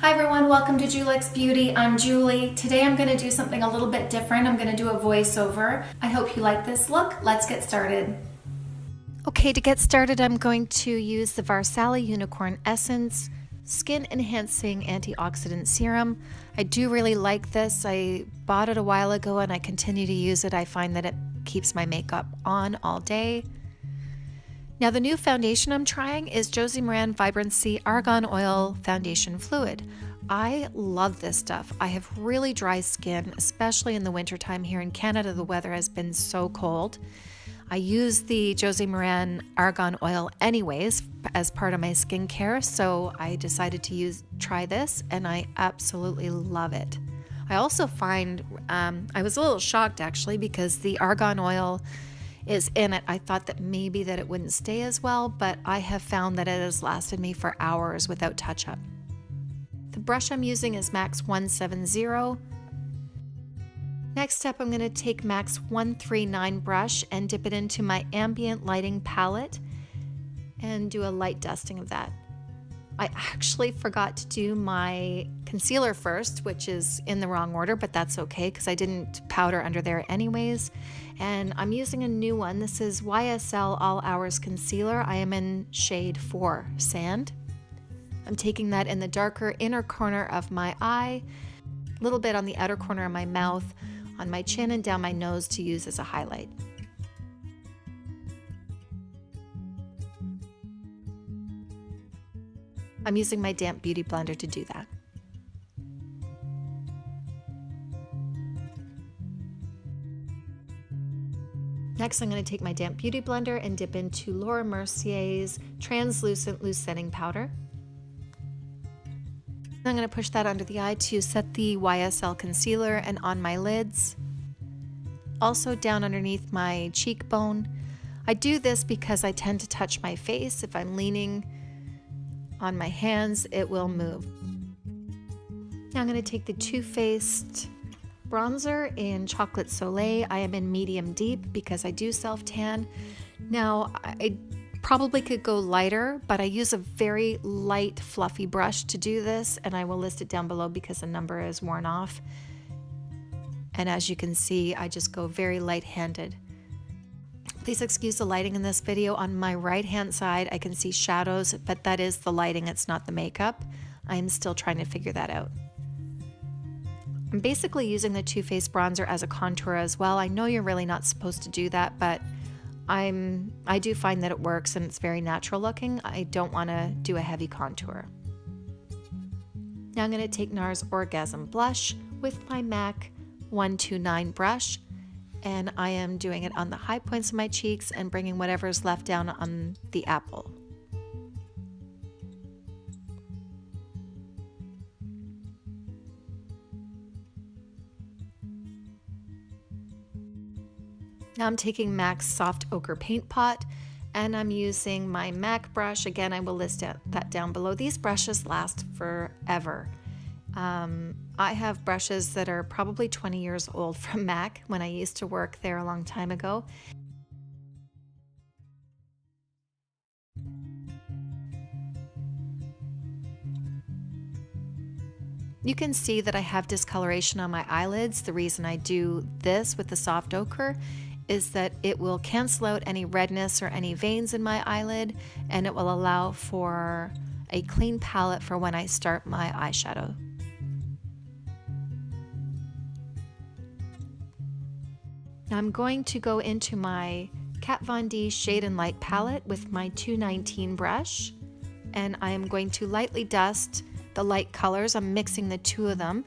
Hi everyone, welcome to Julix Beauty. I'm Julie. Today I'm going to do something a little bit different. I'm going to do a voiceover. I hope you like this look. Let's get started. Okay, to get started I'm going to use the Varsali Unicorn Essence Skin Enhancing Antioxidant Serum. I do really like this. I bought it a while ago and I continue to use it. I find that it keeps my makeup on all day. Now the new foundation I'm trying is Josie Moran Vibrancy Argan Oil Foundation Fluid. I love this stuff. I have really dry skin, especially in the wintertime here in Canada. The weather has been so cold. I use the Josie Moran Argan Oil anyways as part of my skincare, so I decided to try this and I absolutely love it. I also find, I was a little shocked actually because the argan oil is in it. I thought that maybe that it wouldn't stay as well, but I have found that it has lasted me for hours without touch-up. The brush I'm using is MAX 170. Next up, I'm going to take MAX 139 brush and dip it into my Ambient lighting palette and do a light dusting of that. I actually forgot to do my concealer first, which is in the wrong order, but that's okay because I didn't powder under there anyways. And I'm using a new one. This is YSL All Hours Concealer. I am in shade 4, Sand. I'm taking that in the darker inner corner of my eye, a little bit on the outer corner of my mouth, on my chin and down my nose to use as a highlight. I'm using my damp beauty blender to do that. Next, I'm going to take my damp beauty blender and dip into Laura Mercier's translucent loose setting powder. I'm going to push that under the eye to set the YSL concealer and on my lids. Also down underneath my cheekbone. I do this because I tend to touch my face. If I'm leaning on my hands, it will move. Now I'm going to take the Too Faced bronzer in Chocolate Soleil. I am in medium deep because I do self-tan. Now I probably could go lighter, but I use a very light fluffy brush to do this, and I will list it down below because the number is worn off. And as you can see, I just go very light-handed. Please excuse the lighting in this video. On my right hand side I can see shadows, but that is the lighting, it's not the makeup. I'm still trying to figure that out. I'm basically using the Too Faced bronzer as a contour as well. I know you're really not supposed to do that, but I do find that it works and it's very natural looking. I don't want to do a heavy contour. Now I'm going to take NARS Ogasm blush with my MAC 129 brush, and I am doing it on the high points of my cheeks and bringing whatever's left down on the apple. Now I'm taking MAC's Soft Ochre Paint Pot and I'm using my MAC brush. Again, I will list that down below. These brushes last forever. I have brushes that are probably 20 years old from MAC when I used to work there a long time ago. You can see that I have discoloration on my eyelids. The reason I do this with the soft ochre is that it will cancel out any redness or any veins in my eyelid, and it will allow for a clean palette for when I start my eyeshadow. Now I'm going to go into my Kat Von D Shade and Light palette with my 219 brush, and I am going to lightly dust the light colors. I'm mixing the two of them.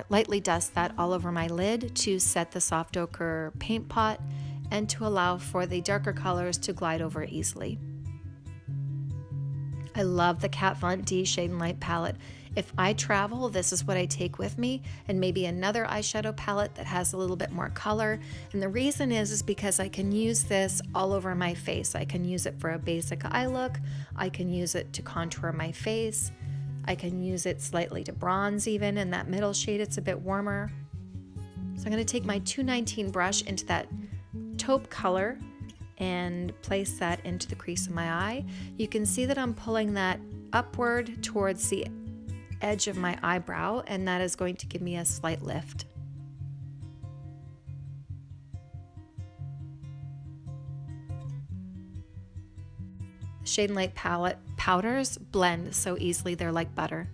Lightly dust that all over my lid to set the soft ochre paint pot and to allow for the darker colors to glide over easily. I love the Kat Von D Shade and Light palette. If I travel, this is what I take with me, and maybe another eyeshadow palette that has a little bit more color. And the reason is because I can use this all over my face. I can use it for a basic eye look. I can use it to contour my face. I can use it slightly to bronze even. In that middle shade, it's a bit warmer. So I'm going to take my 219 brush into that taupe color and place that into the crease of my eye. You can see that I'm pulling that upward towards the edge of my eyebrow, and that is going to give me a slight lift. Shade and Light palette powders blend so easily, they're like butter.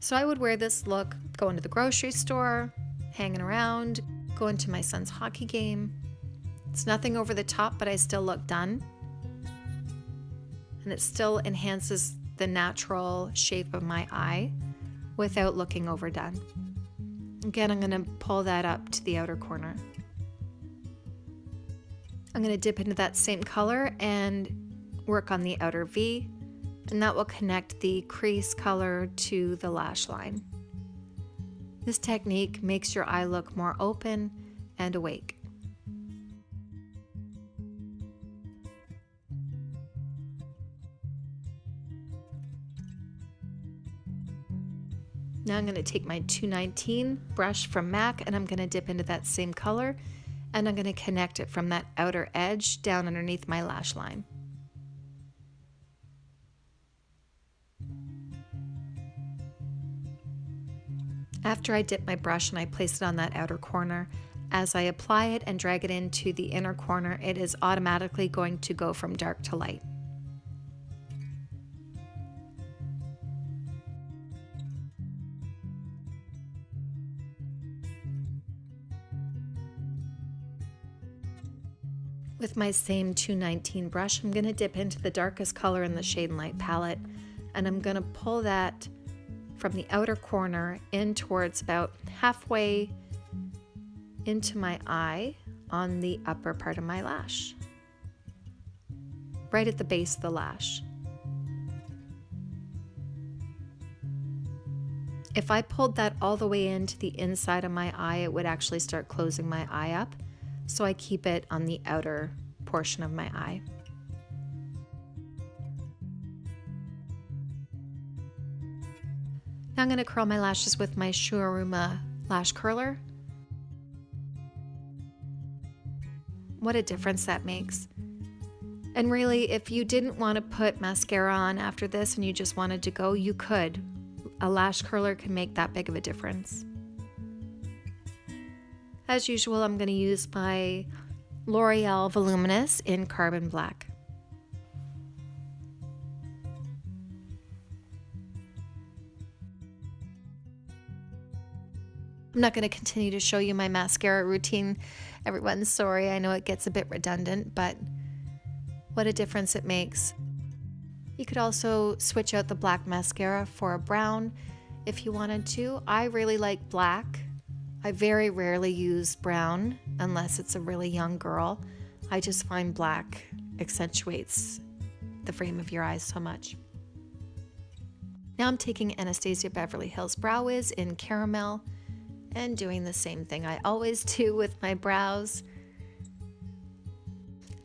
So I would wear this look going to the grocery store, hanging around, going to my son's hockey game. It's nothing over the top, but I still look done. And it still enhances the natural shape of my eye without looking overdone. Again, I'm going to pull that up to the outer corner. I'm going to dip into that same color and work on the outer V, and that will connect the crease color to the lash line. This technique makes your eye look more open and awake. Now I'm going to take my 219 brush from MAC and I'm going to dip into that same color, and I'm going to connect it from that outer edge down underneath my lash line. After I dip my brush and I place it on that outer corner, as I apply it and drag it into the inner corner, it is automatically going to go from dark to light. With my same 219 brush, I'm going to dip into the darkest color in the Shade and Light palette, and I'm going to pull that from the outer corner in towards about halfway into my eye on the upper part of my lash, right at the base of the lash. If I pulled that all the way into the inside of my eye, it would actually start closing my eye up. So I keep it on the outer portion of my eye. Now I'm going to curl my lashes with my Shuaruma lash curler. What a difference that makes. And really, if you didn't want to put mascara on after this and you just wanted to go, you could. A lash curler can make that big of a difference. As usual, I'm going to use my L'Oreal Voluminous in Carbon Black. I'm not going to continue to show you my mascara routine. Everyone's sorry, I know it gets a bit redundant, but what a difference it makes. You could also switch out the black mascara for a brown if you wanted to. I really like black. I very rarely use brown unless it's a really young girl. I just find black accentuates the frame of your eyes so much. Now I'm taking Anastasia Beverly Hills Brow Wiz in Caramel and doing the same thing I always do with my brows.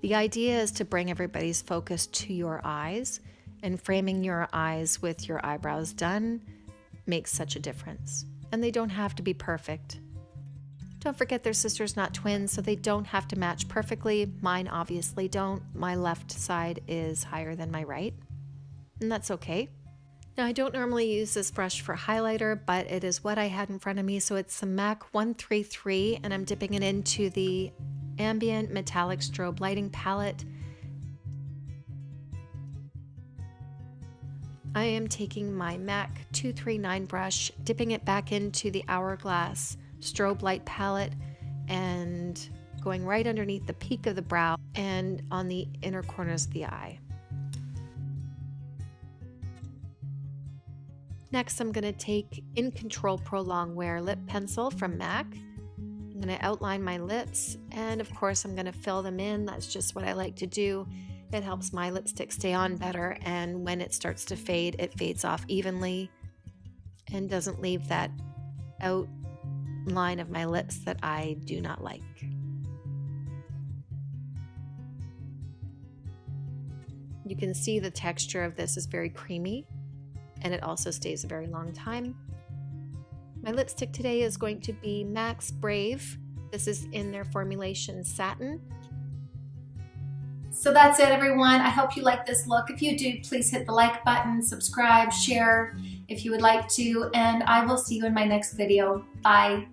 The idea is to bring everybody's focus to your eyes, and framing your eyes with your eyebrows done makes such a difference. And they don't have to be perfect. Don't forget they're sisters, not twins, so they don't have to match perfectly. Mine obviously don't. My left side is higher than my right, and that's okay. Now, I don't normally use this brush for highlighter, but it is what I had in front of me, so it's the MAC 133, and I'm dipping it into the Ambient Metallic Strobe Lighting Palette. I am taking my MAC 239 brush, dipping it back into the Hourglass Strobe Light Palette, and going right underneath the peak of the brow and on the inner corners of the eye. Next, I'm going to take In Control Pro Longwear Lip Pencil from MAC. I'm going to outline my lips, and of course I'm going to fill them in. That's just what I like to do. It helps my lipstick stay on better, and when it starts to fade, it fades off evenly and doesn't leave that outline of my lips that I do not like. You can see the texture of this is very creamy, and it also stays a very long time. My lipstick today is going to be MAC's Brave. This is in their formulation Satin. So that's it, everyone. I hope you like this look. If you do, please hit the like button, subscribe, share if you would like to, and I will see you in my next video. Bye.